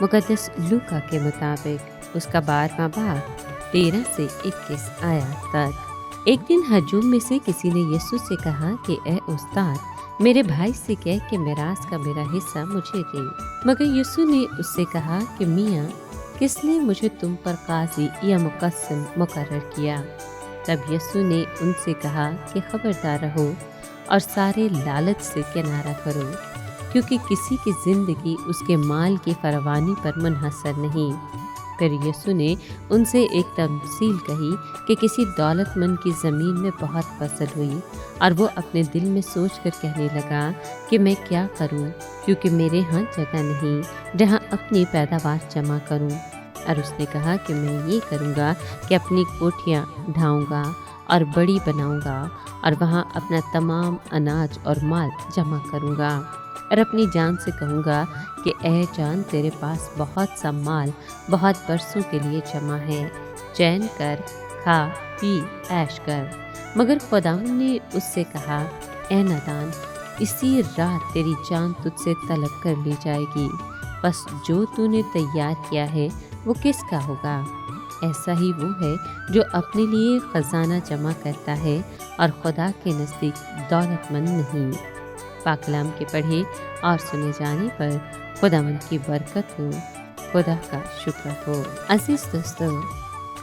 मुक़द्दस लूका के मुताबिक उसका 12वां बाब 13 से 21 आयत तक। एक दिन हजूम में से किसी ने यीशु से कहा कि ए उस्ताद, मेरे भाई से कह कि मिरास का मेरा हिस्सा मुझे दे। मगर यीशु ने उससे कहा कि मियाँ, किसने मुझे तुम पर काजी या मुक़स्सिम मुकर्रर किया? तब यीशु ने उनसे कहा कि खबरदार रहो और सारे लालच से किनारा करो, क्योंकि किसी की ज़िंदगी उसके माल की फरावानी पर मुनहसर नहीं। फिर यीशु ने उनसे एक तमसील कही कि किसी दौलतमंद की ज़मीन में बहुत फसल हुई और वो अपने दिल में सोच कर कहने लगा कि मैं क्या करूं, क्योंकि मेरे यहाँ जगह नहीं जहाँ अपनी पैदावार जमा करूं। और उसने कहा कि मैं ये करूँगा कि अपनी कोठियाँ ढाऊँगा और बड़ी बनाऊँगा और वहाँ अपना तमाम अनाज और माल जमा करूँगा और अपनी जान से कहूँगा कि ए जान, तेरे पास बहुत सा माल बहुत बरसों के लिए जमा है, चैन कर, खा पी ऐश कर। मगर खुदावंद ने उससे कहा, ए नादान, इसी रात तेरी जान तुझसे तलब कर ली जाएगी, बस जो तूने तैयार किया है वो किसका होगा? ऐसा ही वो है जो अपने लिए ख़जाना जमा करता है और खुदा के नज़दीक दौलतमंद नहीं। पाक कलाम के पढ़े और सुने जाने पर खुदावंद की बरकत हो, खुदा का शुक्र हो। अज़ीज़ दोस्तों,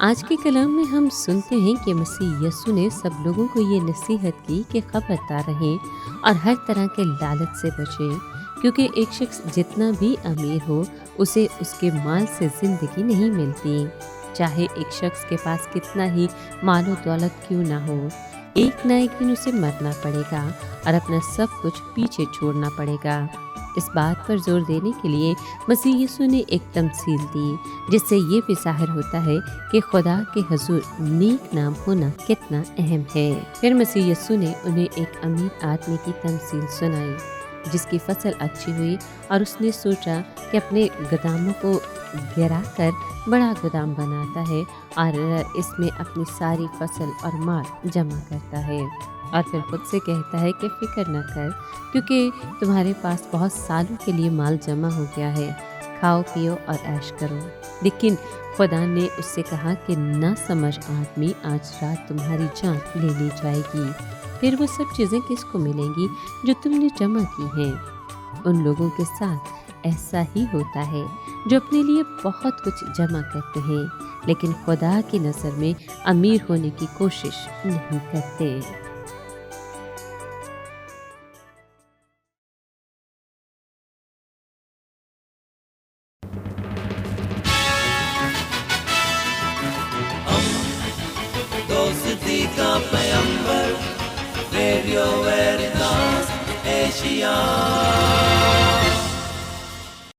आज के कलाम में हम सुनते हैं कि मसीह यीशु ने सब लोगों को ये नसीहत की कि खबरदार रहें और हर तरह के लालच से बचें, क्योंकि एक शख्स जितना भी अमीर हो उसे उसके माल से ज़िंदगी नहीं मिलती। चाहे एक शख्स के पास कितना ही मालो दौलत क्यों ना हो, एक ना एक दिन उसे मरना पड़ेगा और अपना सब कुछ पीछे छोड़ना पड़ेगा। इस बात पर जोर देने के लिए मसीह यीशु ने एक तमसील दी, जिससे ये भी ज़ाहिर होता है कि खुदा के हुजूर नेक नाम होना कितना अहम है। फिर मसीह यीशु ने उन्हें एक अमीर आदमी की तमसील सुनाई जिसकी फसल अच्छी हुई और उसने सोचा कि अपने गोदामों को गिरा कर बड़ा गोदाम बनाता है और इसमें अपनी सारी फसल और माल जमा करता है और फिर खुद से कहता है कि फिक्र न कर, क्योंकि तुम्हारे पास बहुत सालों के लिए माल जमा हो गया है, खाओ पियो और ऐश करो। लेकिन खुदा ने उससे कहा कि ना समझ आदमी, आज रात तुम्हारी जान ले ली जाएगी। फिर वो सब चीज़ें किसको मिलेंगी जो तुमने जमा की हैं? उन लोगों के साथ ऐसा ही होता है जो अपने लिए बहुत कुछ जमा करते हैं, लेकिन खुदा की नज़र में अमीर होने की कोशिश नहीं करते। दोस्ती का पैगंबर, रेडियो वेरितास एशिया।